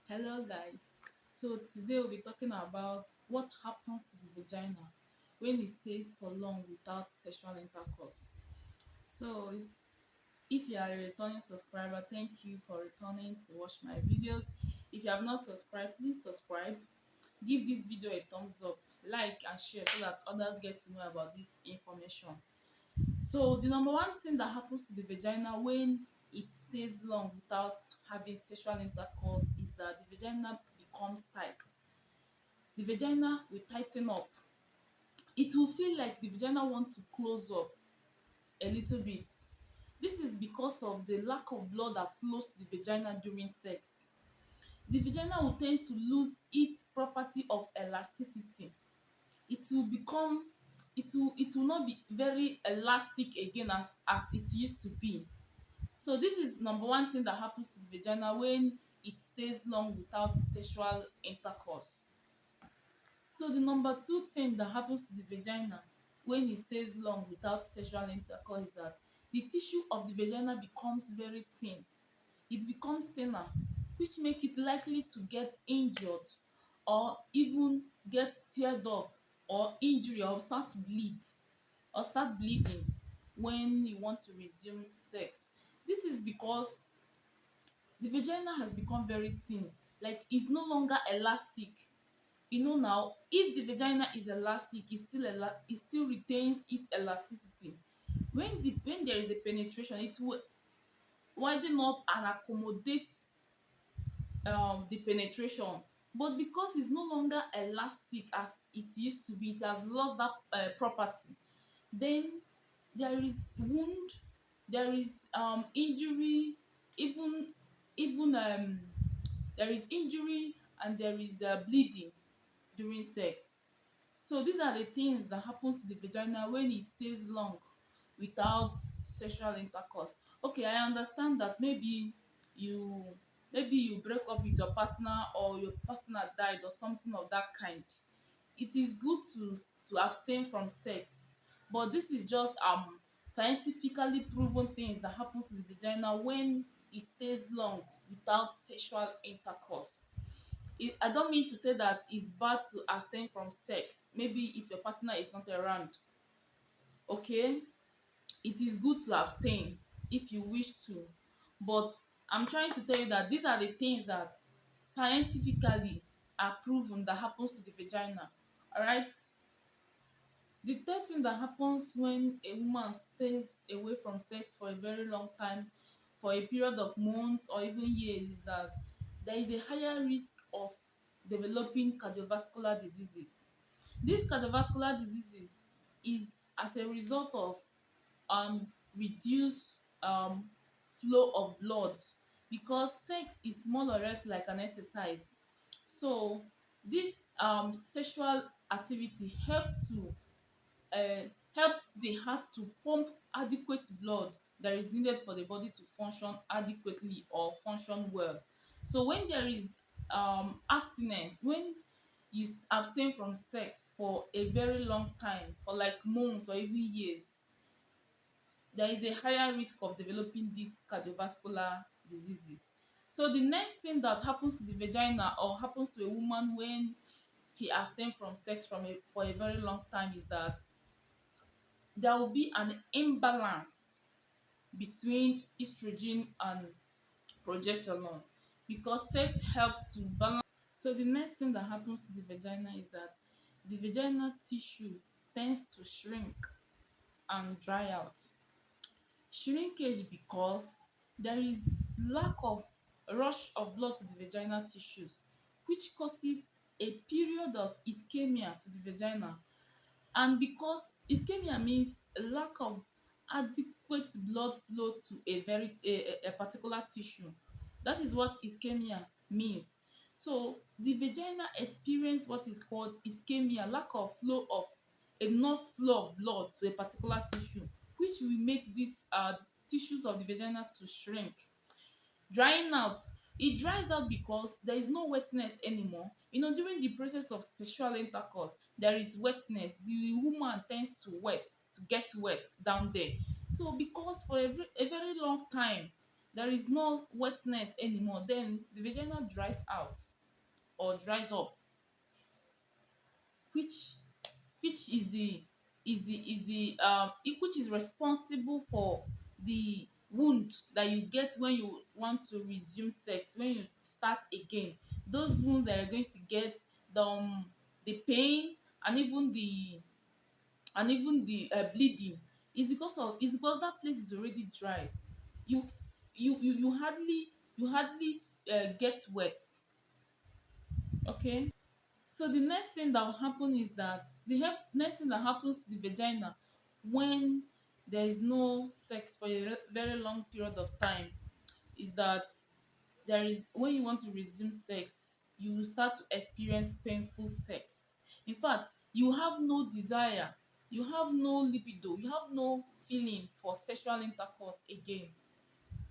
Hello, guys. So, today we'll be talking about what happens to the vagina when it stays for long without sexual intercourse. So, if you are a returning subscriber, thank you for returning to watch my videos. If you have not subscribed, please subscribe. Give this video a thumbs up, like, and share so that others get to know about this information. So, the number one thing that happens to the vagina when it stays long without having sexual intercourse is that the vagina becomes tight. The vagina will tighten up. It will feel like the vagina wants to close up a little bit. This is because of the lack of blood that flows to the vagina during sex. The vagina will tend to lose its property of elasticity. It will become it will not be very elastic again as it used to be. So this is number one thing that happens to the vagina when it stays long without sexual intercourse. So the number two thing that happens to the vagina when it stays long without sexual intercourse is that the tissue of the vagina becomes very thin. It becomes thinner, which make it likely to get injured or even get teared up or injury or start bleeding when you want to resume sex. This is because the vagina has become very thin, like it's no longer elastic. Now, if the vagina is elastic, it still retains its elasticity. When there is a penetration, it will widen up and accommodate the penetration, but because it's no longer elastic as it used to be, it has lost that property. Then there is wound, there is injury, even even there is injury, and there is bleeding during sex. So these are the things that happens to the vagina when it stays long without sexual intercourse. Okay, I understand that you maybe you break up with your partner, or your partner died, or something of that kind. It is good to abstain from sex, but this is just scientifically proven things that happens to the vagina when it stays long without sexual intercourse. I don't mean to say that it's bad to abstain from sex. Maybe if your partner is not around, okay, it is good to abstain if you wish to. But I'm trying to tell you that these are the things that scientifically are proven that happens to the vagina. Alright? The third thing that happens when a woman stays away from sex for a very long time, for a period of months or even years, is that there is a higher risk of developing cardiovascular diseases. These cardiovascular diseases is as a result of reduced flow of blood, because sex is more or less like an exercise. So this sexual activity uh, help the heart to pump adequate blood that is needed for the body to function adequately or function well. So when there is abstinence, when you abstain from sex for a very long time, for like months or even years, there is a higher risk of developing these cardiovascular diseases. So the next thing that happens to the vagina or happens to a woman when he abstain from sex for a very long time is that there will be an imbalance between estrogen and progesterone, because sex helps to balance. So the next thing that happens to the vagina is that the vaginal tissue tends to shrink and dry out. Shrinkage because there is lack of rush of blood to the vaginal tissues, which causes a period of ischemia to the vagina. And because ischemia means a lack of adequate blood flow to a particular tissue, that is what ischemia means. So the vagina experience what is called ischemia, lack of flow of enough flow of blood to a particular tissue, which will make these tissues of the vagina to shrink. Drying out, it dries out because there is no wetness anymore. During the process of sexual intercourse, there is wetness. The woman tends to get wet down there. So because for a very long time there is no wetness anymore, then the vagina dries out or dries up, which is which is responsible for the wound that you get when you want to resume sex, when you start again. Those wounds that you're going to get, the pain, and even the bleeding, is because that place is already dry. You hardly get wet. Okay. So the next thing that will happen is that next thing that happens to the vagina when there is no sex for a very long period of time is that there is when you want to resume sex, you will start to experience painful sex. In fact, you have no desire, you have no libido, you have no feeling for sexual intercourse again.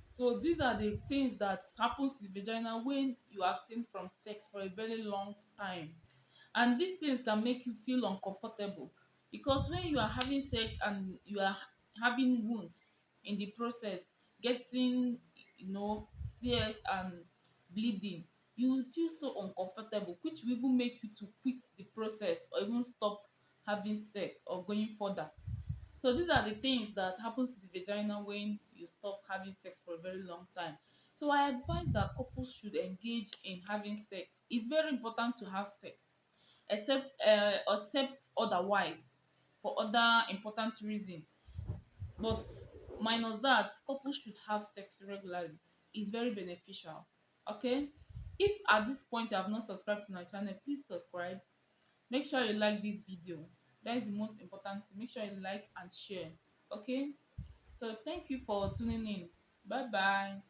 So these are the things that happens to the vagina when you abstain from sex for a very long time. And these things can make you feel uncomfortable, because when you are having sex and you are having wounds in the process, getting, tears and bleeding, you will feel so uncomfortable, which will even make you to quit the process or even stop having sex or going further. So these are the things that happens to the vagina when you stop having sex for a very long time. So I advise that couples should engage in having sex. It's very important to have sex, except otherwise, for other important reason. But minus that, couples should have sex regularly. It's very beneficial. Okay. If at this point you have not subscribed to my channel, please subscribe. Make sure you like this video. That is the most important thing. Make sure you like and share. Okay. So thank you for tuning in. Bye bye.